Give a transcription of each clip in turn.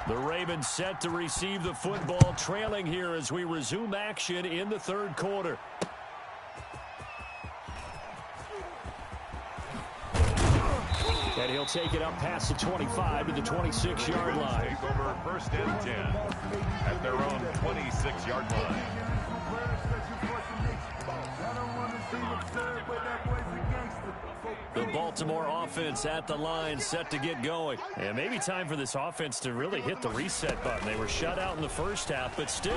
The Ravens set to receive the football, trailing here as we resume action in the third quarter. And he'll take it up past the 25 to the 26-yard line. Take over first and 10 at their own 26-yard line. The Baltimore offense at the line, set to get going. And maybe time for this offense to really hit the reset button. They were shut out in the first half, but still,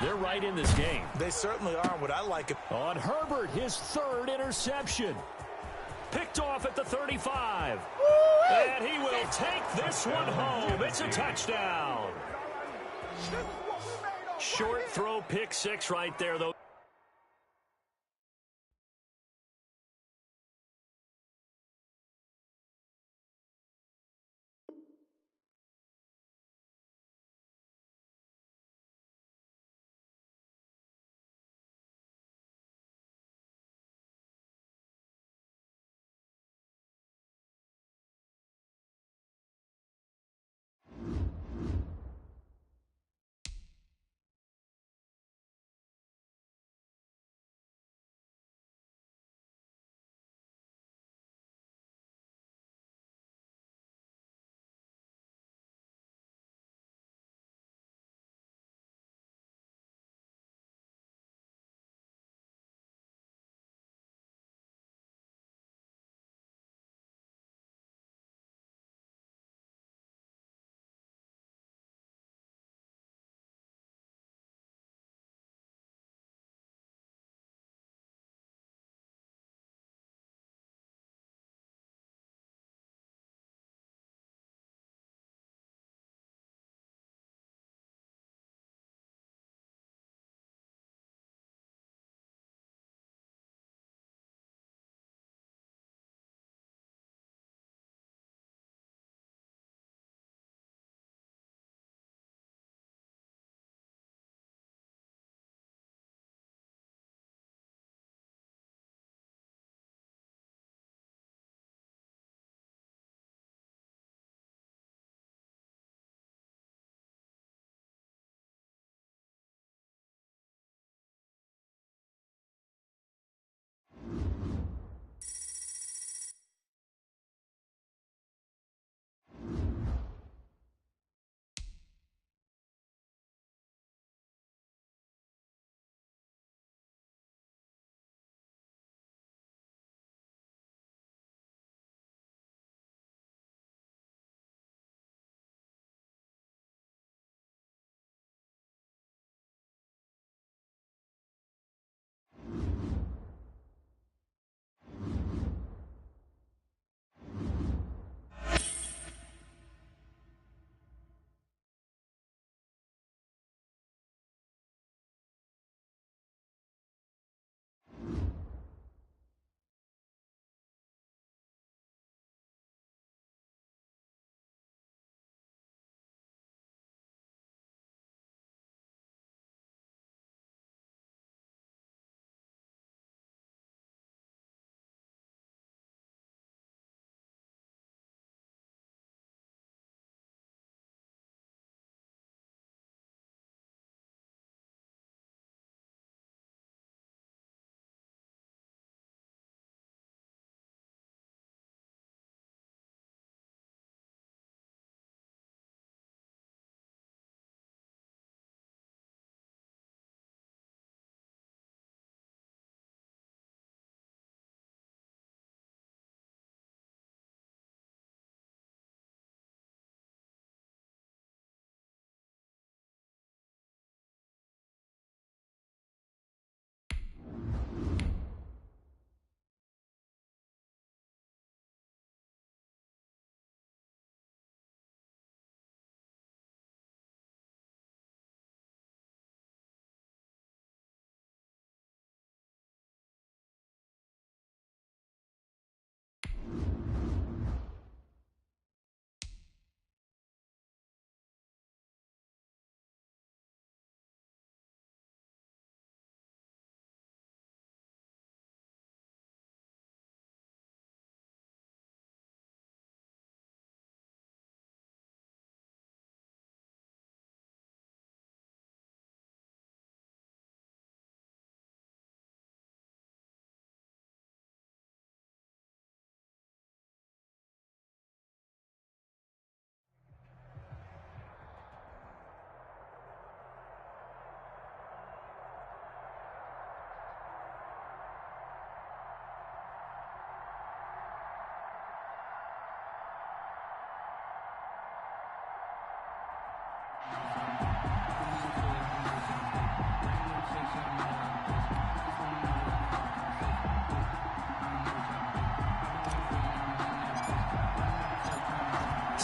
they're right in this game. They certainly are. What I like on Herbert, his third interception. Picked off at the 35. And he will take this one home. It's a touchdown. Short throw, pick six right there, though.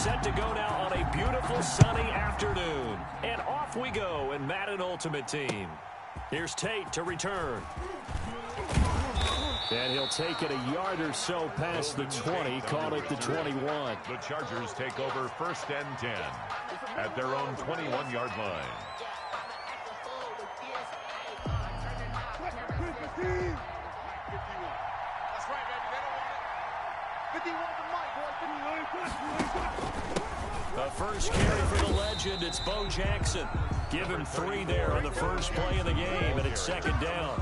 set to go now on a beautiful sunny afternoon. And off we go in Madden Ultimate Team. Here's Tate to return. And he'll take it a yard or so past the 20, call it the 21. The Chargers take over 1st and 10 at their own 21-yard line. That's right, baby. They don't want it. 51 to Mike, boy. The first carry for the legend, it's Bo Jackson. Give him 3 there on the first play of the game, and it's 2nd down.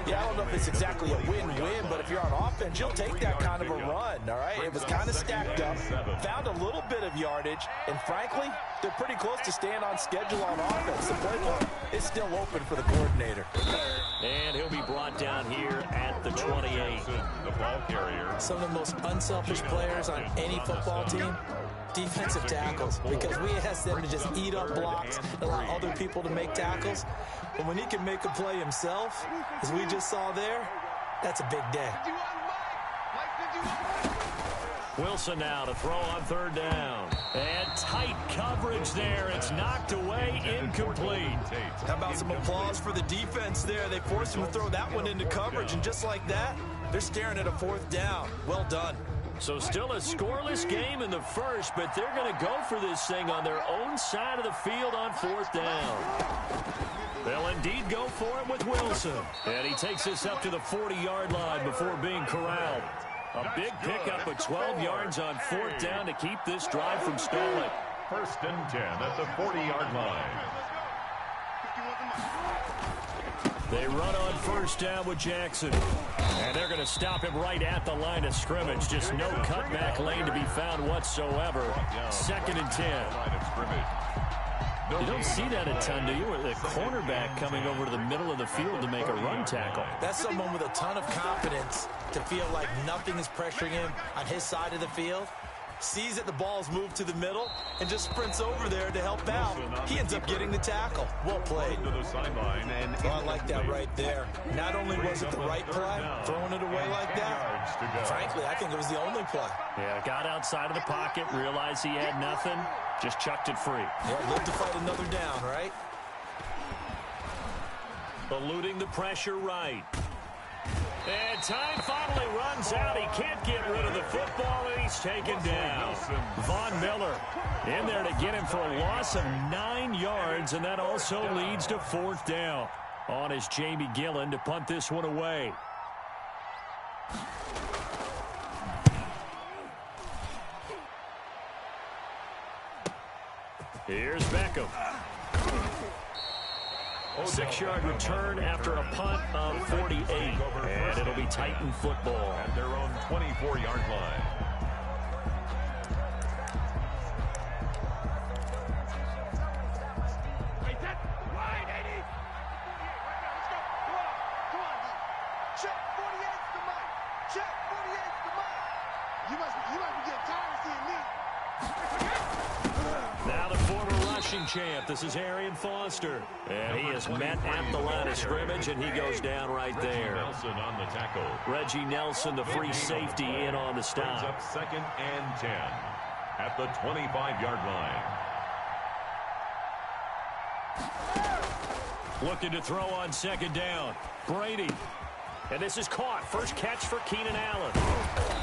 Yeah, I don't know if it's exactly a win-win, but if you're on offense, you'll take that kind of a run, all right? It was kind of stacked up, found a little bit of yardage, and frankly, they're pretty close to staying on schedule on offense. The playbook is still open for the coordinator. And he'll be brought down here at the 28. The ball carrier. Some of the most unselfish players on any football team, defensive tackles, because we ask them to just eat up blocks and allow other people to make tackles. But when he can make a play himself, as we just saw there, that's a big day. Wilson now to throw on 3rd down. And tight coverage there. It's knocked away, incomplete. How about some applause for the defense there? They forced him to throw that one into coverage, and just like that, they're staring at a 4th down. Well done. So still a scoreless game in the first, but they're going to go for this thing on their own side of the field on 4th down. They'll indeed go for it with Wilson. And he takes this up to the 40-yard line before being corralled. A big pickup of 12 yards on 4th down to keep this drive from stalling. 1st and 10 at the 40-yard line. They run on 1st down with Jackson. And they're going to stop him right at the line of scrimmage. Just no cutback lane to be found whatsoever. 2nd and 10. You don't see that a ton, do you? Or the cornerback coming over to the middle of the field to make a run tackle. That's someone with a ton of confidence to feel like nothing is pressuring him on his side of the field. Sees that the ball's moved to the middle and just sprints over there to help out. He ends up getting the tackle. Well played. Oh, I like that right there. Not only was it the right play, throwing it away like that, frankly, I think it was the only play. Yeah, got outside of the pocket, realized he had nothing, just chucked it free. Yeah, lived to fight another down, right? Eluding the pressure right. And time finally runs out. He can't get rid of the football, and he's taken down. Von Miller in there to get him for a loss of 9 yards, and that also leads to 4th down. On is Jamie Gillen to punt this one away. Here's Beckham. 6-yard return after a punt of 48. And it'll be Titan football. At their own 24-yard line. Check 48's the mic. Check 48's the mic. You must be getting tired of seeing me. Now the former rushing champ. This is Arian Foster. And he is met at the line of scrimmage, and he goes down right there. Nelson on the tackle. Reggie Nelson, the free safety, in on the Brings stop. up 2nd and 10 at the 25-yard line. Looking to throw on 2nd down. Brady. And this is caught. First catch for Keenan Allen.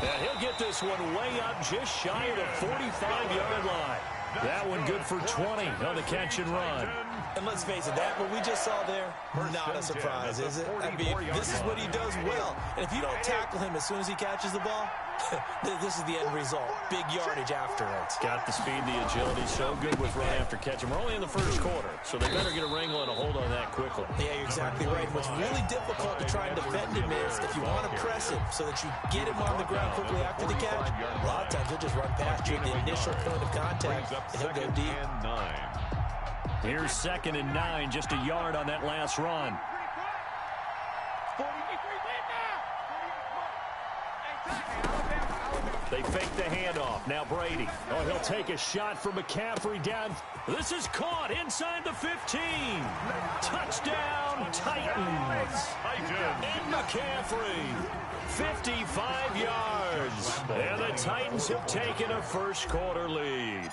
And he'll get this one way up just shy of the 45-yard line. That one good for 20 on the catch and run. And let's face it, that what we just saw there, not a surprise, is it? I mean, this is what he does well. And if you don't tackle him as soon as he catches the ball, this is the end result. Big yardage afterwards. Got the speed, the agility, so good with run after catch. And we're only in the first quarter, so they better get a wrangle and a hold on that quickly. Yeah, you're exactly right. What's really difficult to try and defend him is if you want to press him so that you get him on the ground quickly after the catch, a lot of times he'll just run past you at the initial point of contact, and he'll go deep. Here's 2nd and 9, just a yard on that last run. They They fake the handoff. Now Brady. Oh, he'll take a shot from McCaffrey down. This is caught inside the 15. Touchdown, Titans. And McCaffrey. 55 yards. And the Titans have taken a first-quarter lead.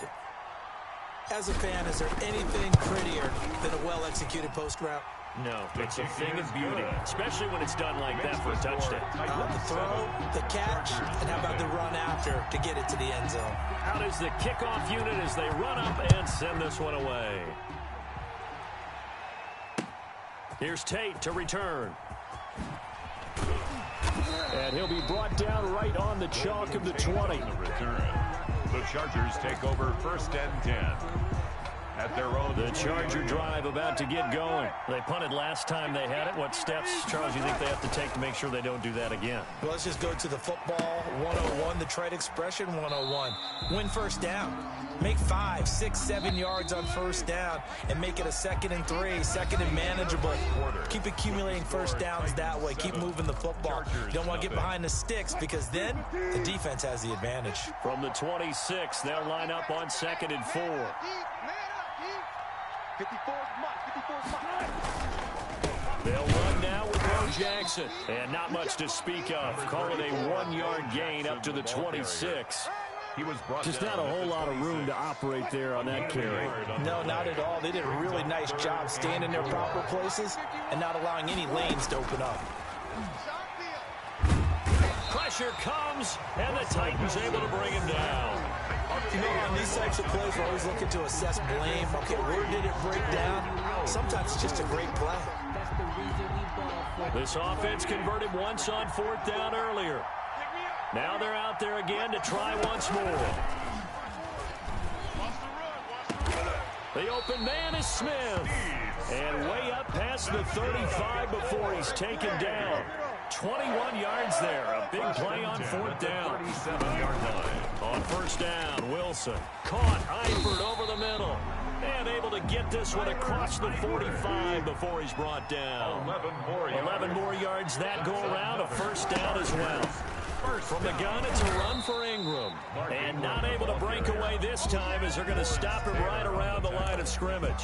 As a fan, is there anything prettier than a well-executed post route? No, it's a thing of beauty, especially when it's done like that for a touchdown. The throw, the catch, and how about the run after to get it to the end zone? Out is the kickoff unit as they run up and send this one away. Here's Tate to return. And he'll be brought down right on the chalk of the 20. The Chargers take over 1st and 10. At their own. The Charger drive about to get going. They punted last time they had it. What steps, Charles, you think they have to take to make sure they don't do that again? Well, let's just go to the football 101, the trade expression 101. Win first down. Make 5, 6, 7 yards on first down and make it a 2nd and 3, 2nd and manageable. Keep accumulating first downs that way. Keep moving the football. You don't want to get behind the sticks because then the defense has the advantage. From the 26, they'll line up on 2nd and 4. 54's mine. They'll run now with Bo Jackson. And not much to speak of. Call it a 1-yard gain up to the 26. Just not a whole lot of room to operate there on that carry. No, not at all. They did a really nice job staying in their proper places and not allowing any lanes to open up. Pressure comes, and the Titans able to bring him down. You know, on these types of plays, we're always looking to assess blame. Okay, where did it break down? Sometimes it's just a great play. This offense converted once on 4th down earlier. Now they're out there again to try once more. The open man is Smith. And way up past the 35 before he's taken down. 21 yards there. A big play on 4th down. 47-yard line. On 1st down, Wilson caught Eifert over the middle. And able to get this one across the 45 before he's brought down. 11 more yards that go around. A 1st down as well. From the gun, it's a run for Ingram. And not able to break away this time as they're going to stop him right around the line of scrimmage.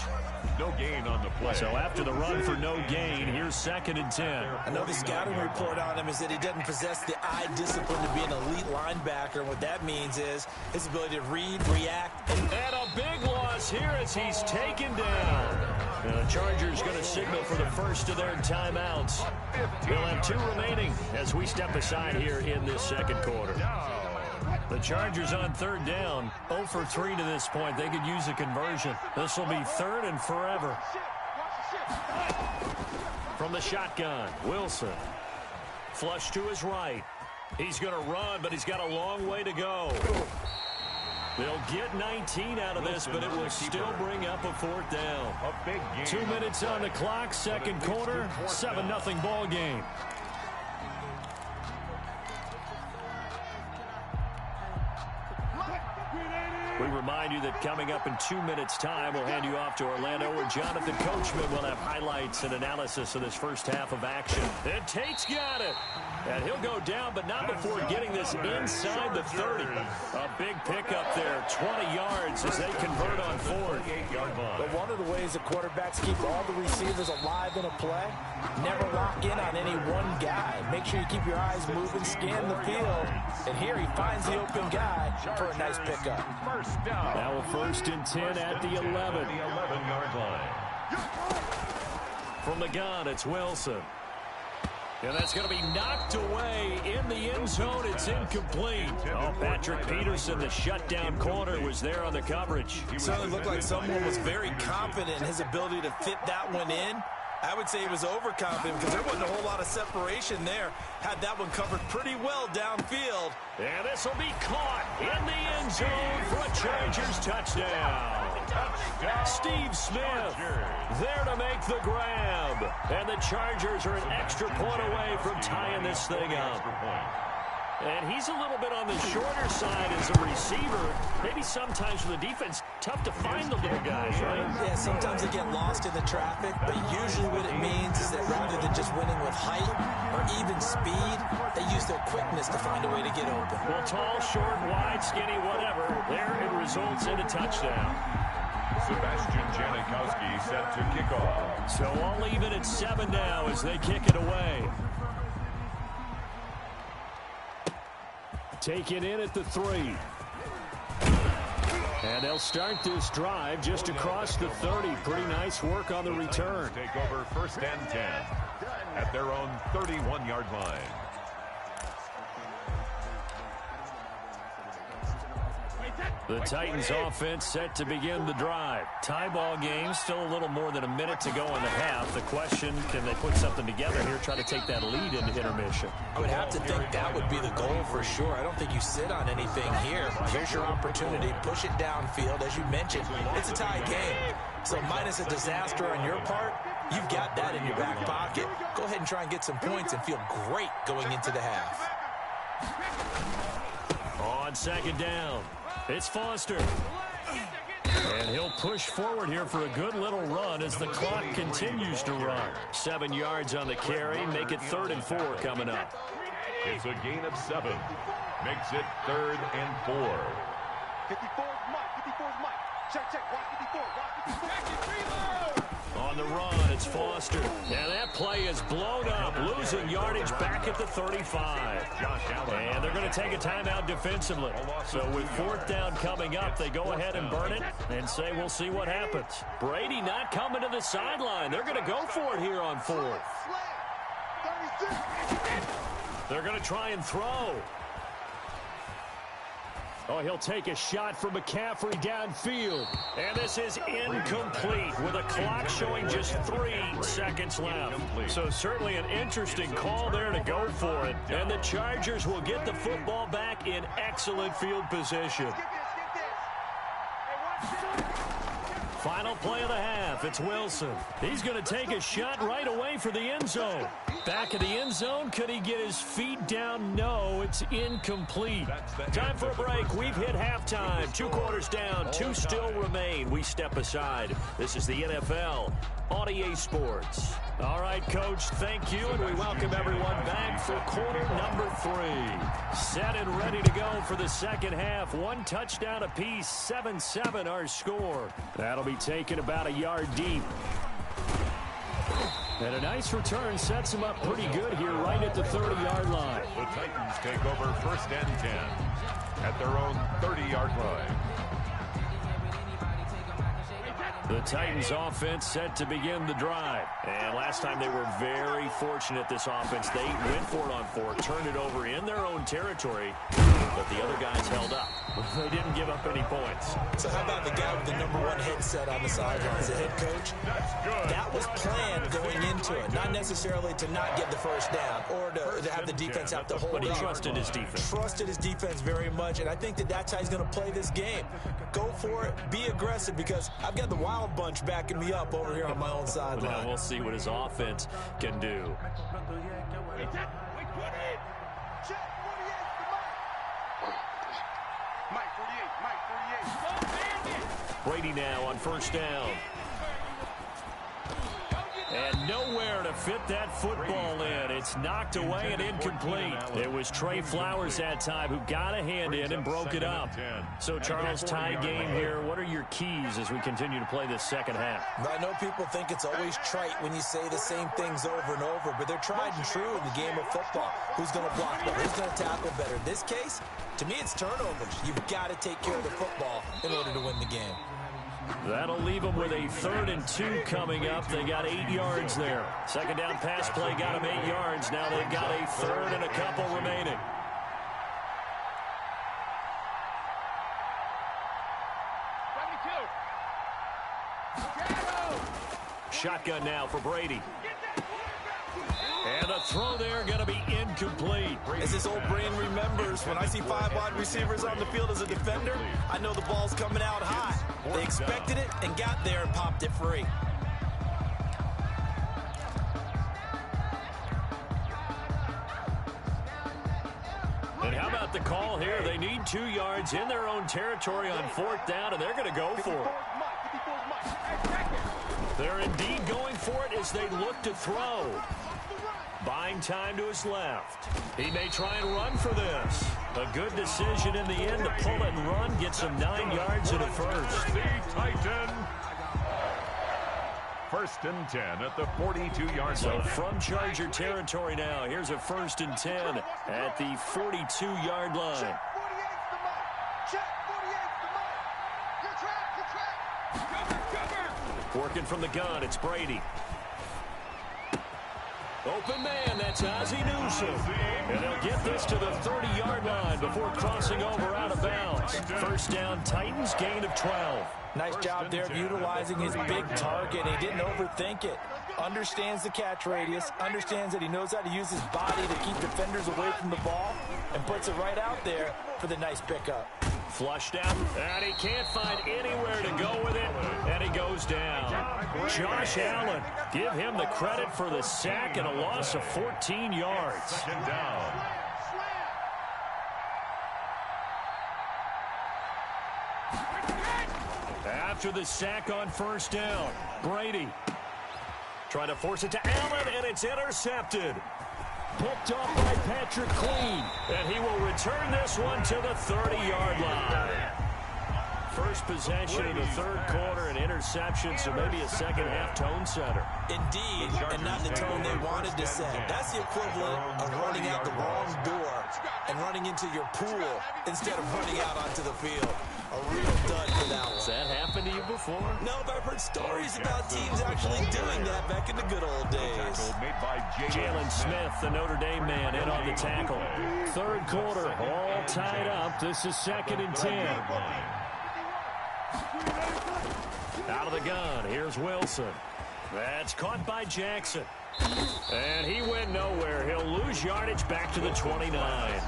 No gain on the play. So after the run for no gain, here's 2nd and 10. I know the scouting report on him is that he doesn't possess the eye discipline to be an elite linebacker. And what that means is his ability to read, react. And a big loss here as he's taken down. And the Chargers going to signal for the first of their timeouts. They'll have 2 remaining as we step aside here in this 2nd quarter. The Chargers on 3rd down, 0 for 3 to this point. They could use a conversion. This will be 3rd and forever. From the shotgun, Wilson. Flush to his right. He's going to run, but he's got a long way to go. They'll get 19 out of this, but it will still bring up a 4th down. 2 minutes on the clock, 2nd quarter, 7-0 ball game. We remind you that coming up in 2 minutes' time, we'll hand you off to Orlando, where Jonathan Coachman will have highlights and analysis of this first half of action. And Tate's got it. And he'll go down, but not before getting this inside the 30. A big pickup there, 20 yards as they convert on 4th. But one of the ways the quarterbacks keep all the receivers alive in a play, never lock in on any one guy. Make sure you keep your eyes moving, scan the field. And here he finds the open guy for a nice pickup. Now a 1st and 10 at the 11. 11-yard line. From the gun, it's Wilson. And that's going to be knocked away in the end zone. It's incomplete. Oh, Patrick Peterson, the shutdown corner, was there on the coverage. It certainly looked like someone was very confident in his ability to fit that one in. I would say he was overconfident because there wasn't a whole lot of separation there. Had that one covered pretty well downfield. And this will be caught in the end zone for a Chargers touchdown. Steve Smith there to make the grab. And the Chargers are an extra point away from tying this thing up. And he's a little bit on the shorter side as a receiver. Maybe sometimes for the defense, tough to find the little guys, right? Yeah, sometimes they get lost in the traffic, but usually what it means is that rather than just winning with height or even speed, they use their quickness to find a way to get open. Well, tall, short, wide, skinny, whatever, there it results in a touchdown. Sebastian Janikowski set to kick off. So all even at 7 now as they kick it away. Take it in at the 3. And they'll start this drive just across the 30. Pretty nice work on the return. Take over 1st and 10 at their own 31-yard line. The Titans offense set to begin the drive. Tie ball game, still a little more than a minute to go in the half. The question, can they put something together here, try to take that lead into intermission? I would have to think that would be the goal for sure. I don't think you sit on anything here. Here's your opportunity. Push it downfield. As you mentioned, it's a tie game. So minus a disaster on your part, you've got that in your back pocket. Go ahead and try and get some points and feel great going into the half. On 2nd down, it's Foster. And he'll push forward here for a good little run as the clock continues to run. 7 yards on the carry, make it 3rd and 4 coming up. It's a gain of 7. Makes it 3rd and 4. 54's Mike. 54's Mike. Check. Watch 54. Watch 54. On the run, it's Foster. And that play is blown up, losing yardage back at the 35. And they're going to take a timeout defensively. So with 4th down coming up, they go ahead and burn it and say we'll see what happens. Brady not coming to the sideline. They're going to go for it here on 4th. They're going to try and throw. Oh, he'll take a shot from McCaffrey downfield. And this is incomplete with a clock showing just 3 seconds left. So certainly an interesting call there to go for it. And the Chargers will get the football back in excellent field position. Final play of the half, it's Wilson. He's going to take a shot right away for the end zone. Back of the end zone, could he get his feet down? No, it's incomplete. Time for a break. We've hit halftime. 2 quarters down, 2 still remain. We step aside. This is the NFL on EA Sports. All right, Coach, thank you, and we welcome everyone back for quarter number 3. Set and ready to go for the second half. 1 touchdown apiece, 7-7 our score. That'll be taken about a yard deep. And a nice return sets him up pretty good here right at the 30-yard line. The Titans take over 1st and 10 at their own 30-yard line. The Titans offense set to begin the drive. And last time they were very fortunate, this offense. They went for it on 4, turned it over in their own territory, but the other guys held up. They didn't give up any points. So how about the guy with the #1 headset on the sidelines, the head coach? That was planned going into it, not necessarily to not get the first down or to have the defense have to hold But he up. trusted his defense. Trusted his defense very much, and I think that's how he's going to play this game. Go for it, be aggressive, because I've got the Wild Bunch backing me up over here on my own sideline. Now we'll see what his offense can do. Brady now on 1st down. And nowhere to fit that football in. It's knocked away and incomplete. It was Trey Flowers that time who got a hand in and broke it up. So, Charles, tie game here. What are your keys as we continue to play this second half? I know people think it's always trite when you say the same things over and over, but they're tried and true in the game of football. Who's going to block better? Who's going to tackle better? In this case, to me, it's turnovers. You've got to take care of the football in order to win the game. That'll leave them with a 3rd and 2 coming up. They got 8 yards there. Second down pass play got them 8 yards. Now they've got a 3rd and a couple remaining. Shotgun now for Brady. And the throw there going to be incomplete. As this old brain remembers, when I see 5 wide receivers on the field as a defender, I know the ball's coming out high. They expected it and got there and popped it free. And get the call here. They need 2 yards in their own territory on 4th down, and they're going to go for it. They're indeed going for it as they look to throw. Buying time to his left. He may try and run for this. A good decision in the end to pull it and run. Gets him 9 yards and a first. Titan. 1st and 10 at the 42-yard line. So from Charger territory now, here's a 1st and 10 at the 42-yard line. Check 48's the mark. Check 48's the mark. Your track, your track. Cover. Working from the gun, it's Brady. Open man, that's Ozzie Newsome. And they'll get this to the 30-yard line before crossing over out of bounds. 1st down, Titans, gain of 12. Nice job there of utilizing his big target. He didn't overthink it. Understands the catch radius, understands that he knows how to use his body to keep defenders away from the ball, and puts it right out there for the nice pickup. Flushed out, and he can't find anywhere to go with it, and he goes down. Josh Allen, give him the credit for the sack and a loss of 14 yards. 2nd down. After the sack on 1st down, Brady trying to force it to Allen, and it's intercepted. Picked off by Patrick Queen, and he will return this one to the 30-yard line. First possession of the 3rd quarter, an interception, so maybe a second-half tone setter. Indeed, and not the tone they wanted to set. That's the equivalent of running out the wrong door and running into your pool instead of running out onto the field. A real dud for that one. Has that happened to you before? No, but I've heard stories about teams actually doing that back in the good old days. Made by Jalen Smith, the Notre Dame man, in on the tackle. 3rd quarter, all tied up. This is 2nd and 10. Out of the gun, here's Wilson. That's caught by Jackson. And he went nowhere. He'll lose yardage back to the 29.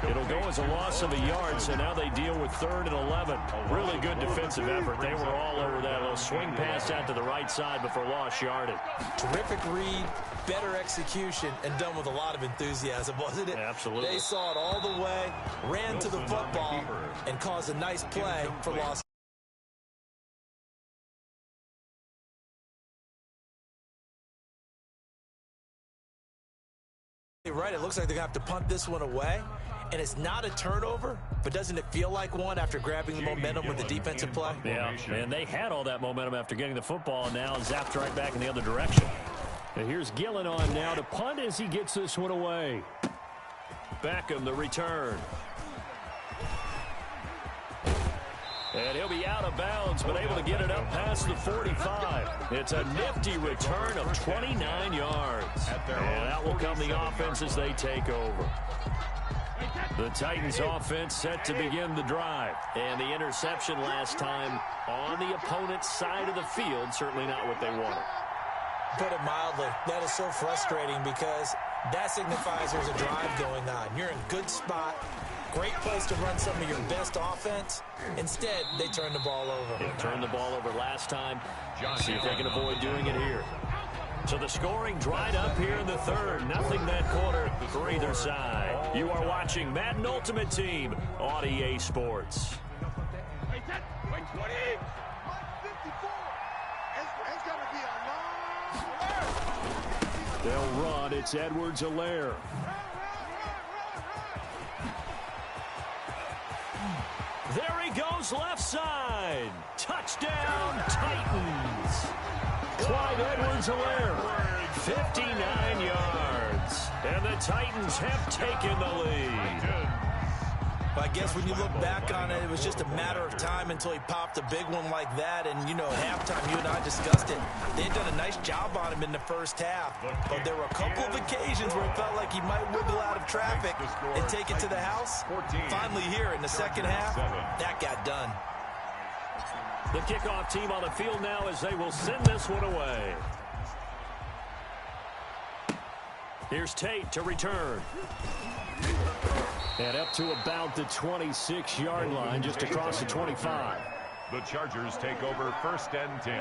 It'll go as a loss of a yard, so now they deal with 3rd and 11. Really good defensive effort. They were all over that little swing pass out to the right side before lost yardage. Terrific read, better execution, and done with a lot of enthusiasm, wasn't it? Absolutely. They saw it all the way, ran to the football, and caused a nice play for loss. Right, it looks like they're going to have to punt this one away, and it's not a turnover, but doesn't it feel like one after grabbing the momentum with the defensive play? Yeah, and they had all that momentum after getting the football, and now zapped right back in the other direction. And here's Gillen on now to punt as he gets this one away. Beckham, the return. And he'll be out of bounds, but able to get it up past the 45. It's a nifty return of 29 yards. And out will come the offense as they take over. The Titans offense set to begin the drive. And the interception last time on the opponent's side of the field, certainly not what they wanted. Put it mildly, that is so frustrating because that signifies there's a drive going on. You're in a good spot. Great place to run some of your best offense. Instead, they turn the ball over. Yeah, turned the ball over last time. See if they can avoid doing it here. So the scoring dried up here in the 3rd. Nothing that quarter for either side. You are watching Madden Ultimate Team on EA Sports. They'll run. It's Edwards-Helaire. There he goes, left side. Touchdown, Titans. Clyde Edwards-Helaire, 59 yards. And the Titans have taken the lead. But I guess when you look back on it, it was just a matter of time until he popped a big one like that. And, you know, at halftime, you and I discussed it. They had done a nice job on him in the first half. But there were a couple of occasions where it felt like he might wiggle out of traffic and take it to the house. Finally here in the second half, that got done. The kickoff team on the field now as they will send this one away. Here's Tate to return. And up to about the 26-yard line, just across the 25. The Chargers take over 1st and 10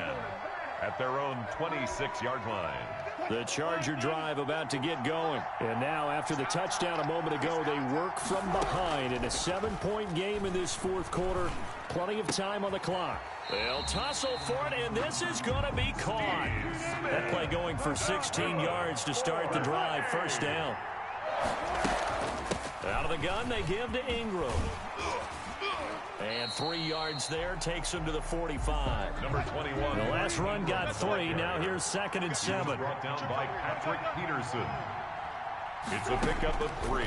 at their own 26-yard line. The Charger drive about to get going. And now, after the touchdown a moment ago, they work from behind in a 7-point game in this fourth quarter. Plenty of time on the clock. They'll tussle for it, and this is going to be caught. That play going for 16 yards to start the drive. First down. Out of the gun, they give to Ingram. And 3 yards there takes him to the 45. Number 21. The last run got 3. Now here's 2nd and 7. Brought down by Patrick Peterson. It's a pickup of 3.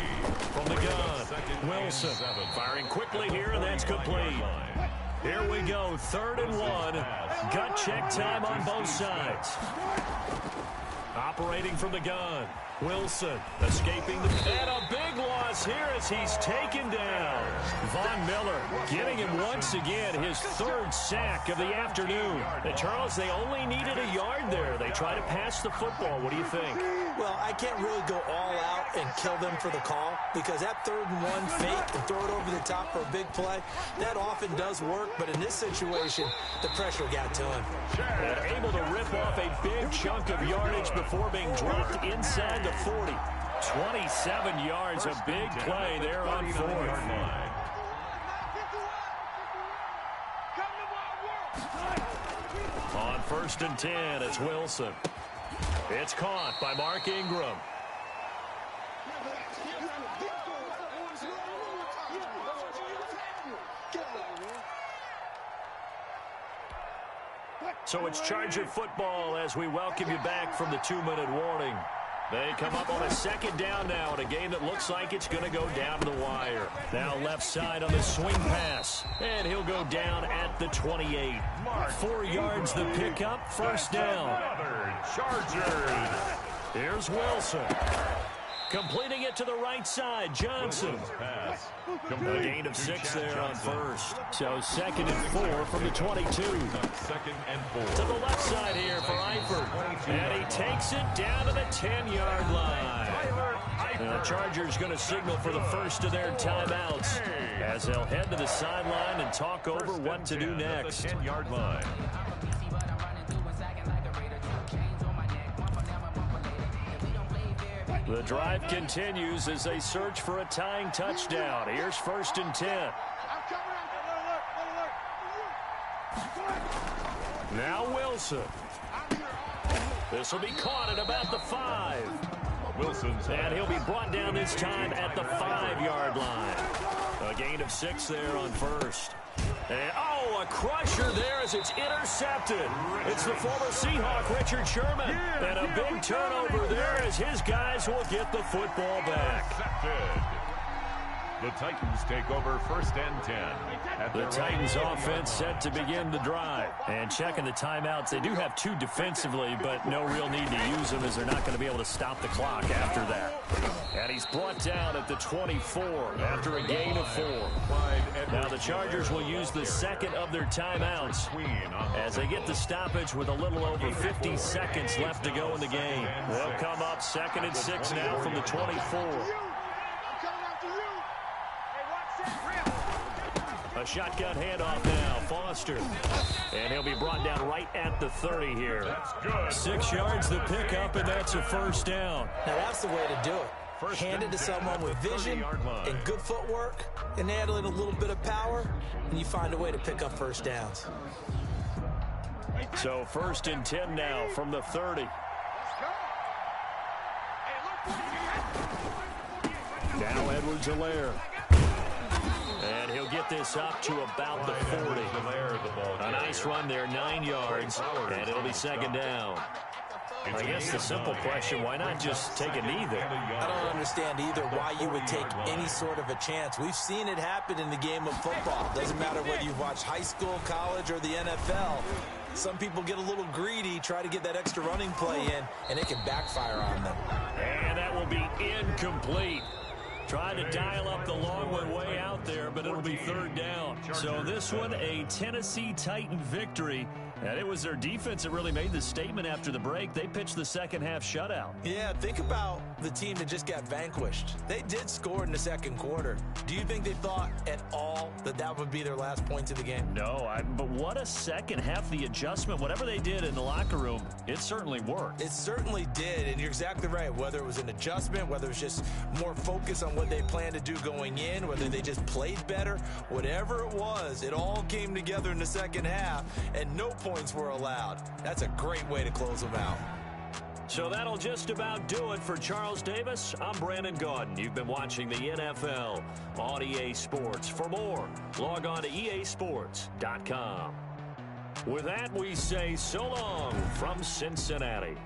From the gun, Wilson firing quickly here, and that's complete. Here we go, 3rd and 1. Gut check time on both sides. Operating from the gun. Wilson escaping the... And a big loss here as he's taken down. Von Miller getting him once again, his 3rd sack of the afternoon. And Charles, they only needed a yard there. They try to pass the football. What do you think? Well, I can't really go all out and kill them for the call because that 3rd and 1 fake and throw it over the top for a big play, that often does work. But in this situation, the pressure got to him. And able to rip off a big chunk of yardage before being dropped inside the 40. 27 yards, a big play there on 4th. On 1st and 10, it's Wilson. It's caught by Mark Ingram. So it's Charger football as we welcome you back from the 2-minute warning. They come up on a 2nd down now in a game that looks like it's going to go down to the wire. Now left side on the swing pass. And he'll go down at the 28. 4 yards the pickup, first down. Chargers. Here's Wilson. Completing it to the right side, Johnson. A gain of 6 there on 1st. So 2nd and 4 from the 22. 2nd and 4. To the left side here for Eifert. And he takes it down to the 10-yard line. The Chargers going to signal for the first of their timeouts as they'll head to the sideline and talk over what to do next. 10-yard line. The drive continues as they search for a tying touchdown. Here's 1st and 10. Now Wilson. This will be caught at about the 5. Wilson's and he'll be brought down this time at the 5-yard line. A gain of 6 there on 1st. And, a crusher there as it's intercepted. It's the former Seahawk, Richard Sherman. And a big turnover there as his guys will get the football back. Intercepted. The Titans take over 1st and 10. The Titans offense set to begin the drive. And checking the timeouts, they do have 2 defensively, but no real need to use them as they're not going to be able to stop the clock after that. And he's brought down at the 24 after a gain of 4. Now the Chargers will use the 2nd of their timeouts as they get the stoppage with a little over 50 seconds left to go in the game. They'll come up 2nd and 6 now from the 24. A shotgun handoff now, Foster. And he'll be brought down right at the 30 here. That's good. 6 yards the pickup, and that's a first down. Now that's the way to do it. Hand it to someone with vision and good footwork, and add in a little bit of power, and you find a way to pick up first downs. So 1st and 10 now from the 30. Now Edwards-Helaire. And he'll get this up to about the 40. A nice run there, 9 yards, and it'll be 2nd down. I guess the simple question, why not just take a knee there? I don't understand either why you would take any sort of a chance. We've seen it happen in the game of football. Doesn't matter whether you've watched high school, college, or the NFL. Some people get a little greedy, try to get that extra running play in, and it can backfire on them. And that will be incomplete. Trying to dial up the long one way out there, but it'll be 3rd down. So this one, a Tennessee Titan victory. And it was their defense that really made the statement after the break. They pitched the second half shutout. Yeah, think about the team that just got vanquished. They did score in the second quarter. Do you think they thought at all that that would be their last points of the game? No, but what a second half. The adjustment, whatever they did in the locker room, it certainly worked. It certainly did, and you're exactly right. Whether it was an adjustment, whether it was just more focus on what they planned to do going in, whether they just played better, whatever it was, it all came together in the second half, and no points were allowed. That's a great way to close them out. So that'll just about do it for Charles Davis. I'm Brandon Gaudin. You've been watching the NFL on EA Sports. For more, log on to easports.com. With that, we say so long from Cincinnati.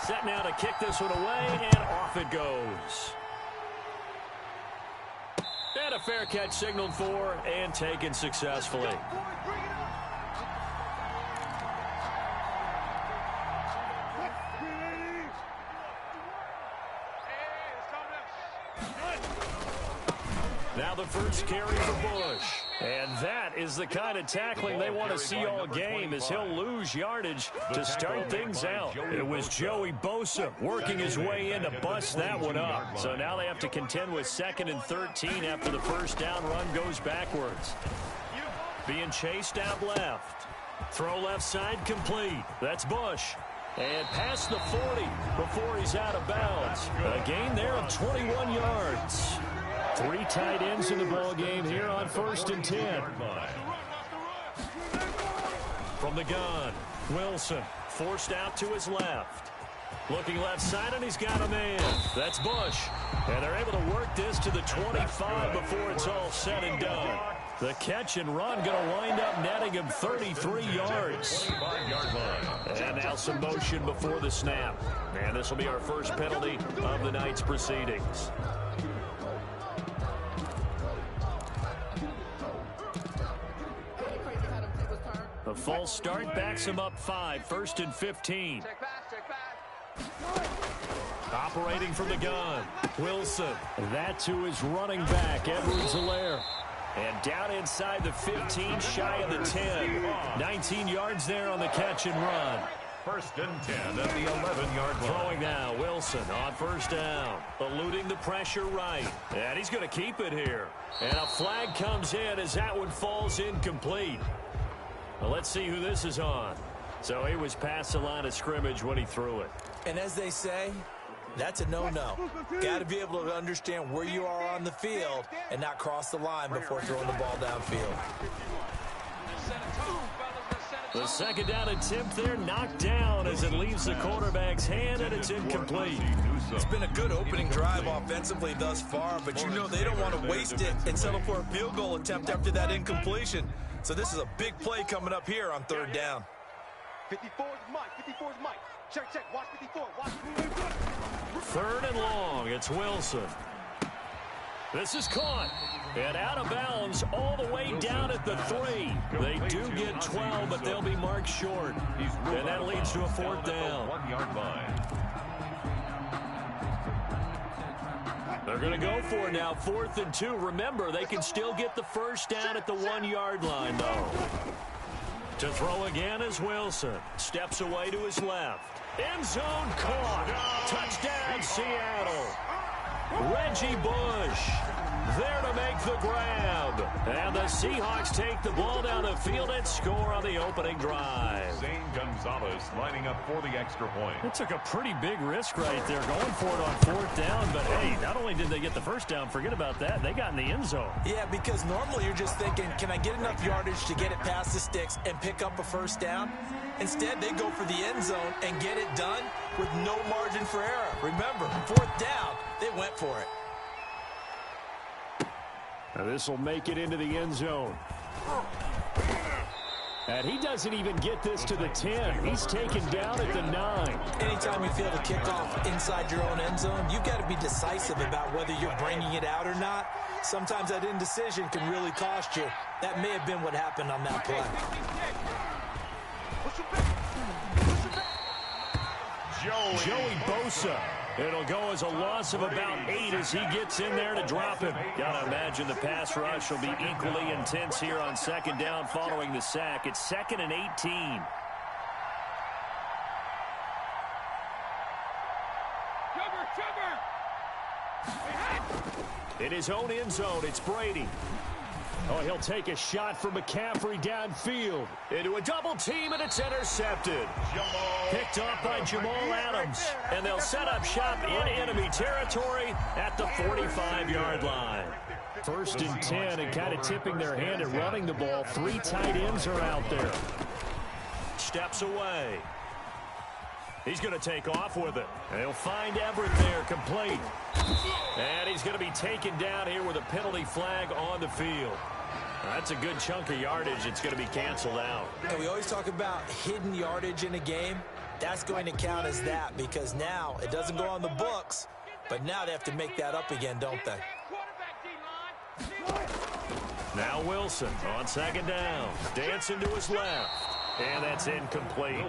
Set now to kick this one away, and off it goes. And a fair catch signaled for and taken successfully. Now the first carry for Bush. And that is the kind of tackling they want to see all game, as he'll lose yardage to start things out. It was Joey Bosa working his way in to bust that one up. So now they have to contend with 2nd and 13 after the first down run goes backwards. Being chased out left. Throw left side complete. That's Bush. And past the 40 before he's out of bounds. A gain there of 21 yards. 3 tight ends in the ball game here on 1st and 10. From the gun, Wilson forced out to his left. Looking left side, and he's got a man. That's Bush. And they're able to work this to the 25 before it's all said and done. The catch and run going to wind up netting him 33 yards. And now some motion before the snap. And this will be our first penalty of the night's proceedings. A false start backs him up 5, 1st and 15. Operating from the gun, Wilson. That to his running back, Edwards-Helaire. And down inside the 15, shy of the 10. 19 yards there on the catch and run. 1st and 10 at the 11-yard line. Throwing now, Wilson on first down. Eluding the pressure right. And he's going to keep it here. And a flag comes in as that one falls incomplete. Well, let's see who this is on. So he was past the line of scrimmage when he threw it. And as they say, that's a no-no. Got to be able to understand where you are on the field and not cross the line before throwing the ball downfield. The second down attempt there knocked down as it leaves the quarterback's hand, and it's incomplete. It's been a good opening drive offensively thus far, but you know they don't want to waste it and settle for a field goal attempt after that incompletion. So this is a big play coming up here on 3rd down. 54 is Mike. 54 is Mike. Check, check. Watch 54. Watch. 3rd and long. It's Wilson. This is caught. And out of bounds all the way down at the 3. They do get 12, but they'll be marked short. And that leads to a 4th down. 1-yard line. They're going to go for it now, 4th and 2. Remember, they can still get the first down at the 1-yard line, though. To throw again is Wilson. Steps away to his left. End zone caught. Touchdown, Seattle. Reggie Bush there to make the grab. And the Seahawks take the ball down the field and score on the opening drive. Zane Gonzalez lining up for the extra point. It took a pretty big risk right there going for it on 4th down. But, hey, not only did they get the first down, forget about that, they got in the end zone. Yeah, because normally you're just thinking, can I get enough yardage to get it past the sticks and pick up a first down? Instead, they go for the end zone and get it done with no margin for error. Remember, 4th down, they went for it. Now this will make it into the end zone. And he doesn't even get this to the 10. He's taken down at the 9. Anytime you feel the kickoff inside your own end zone, you've got to be decisive about whether you're bringing it out or not. Sometimes that indecision can really cost you. That may have been what happened on that play. Joey Bosa. It'll go as a loss of about 8 as he gets in there to drop him. Gotta imagine the pass rush will be equally intense here on 2nd down following the sack. It's 2nd and 18. In his own end zone, it's Brady. Oh, he'll take a shot from McCaffrey downfield. Into a double team, and it's intercepted. Picked up by Jamal Adams. And they'll set up shop in enemy territory at the 45-yard line. 1st and 10, and kind of tipping their hand at running the ball. 3 tight ends are out there. Steps away. He's going to take off with it. And he'll find Everett there, complete. And he's going to be taken down here with a penalty flag on the field. That's a good chunk of yardage. It's going to be canceled out. And we always talk about hidden yardage in a game. that's going to count as that, because now it doesn't go on the books, but now they have to make that up again, don't they? Now Wilson on second down. Dancing to his left. And that's incomplete.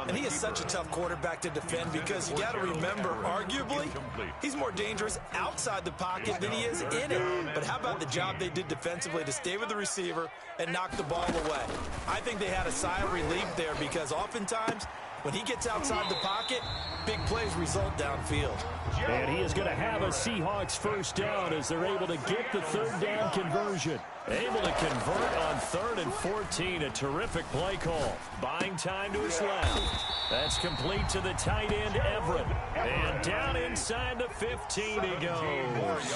And he is such a tough quarterback to defend because you got to remember, arguably, he's more dangerous outside the pocket than he is in it. But how about the job they did defensively to stay with the receiver and knock the ball away? I think they had a sigh of relief there because oftentimes when he gets outside the pocket, big plays result downfield. And he is going to have a Seahawks first down as they're able to get the third down conversion. Able to convert on 3rd and 14. A terrific play call. Buying time to his left. That's complete to the tight end, Everett. And down inside the 15 he goes.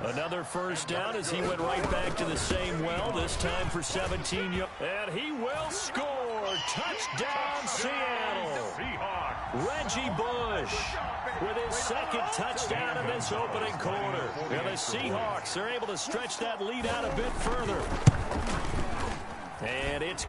Another first down as he went right back to the same well, this time for 17 yards. And he will score. Touchdown, Seattle. Reggie Bush with his second touchdown in this opening quarter. And the Seahawks are able to stretch that lead out a bit further. And it's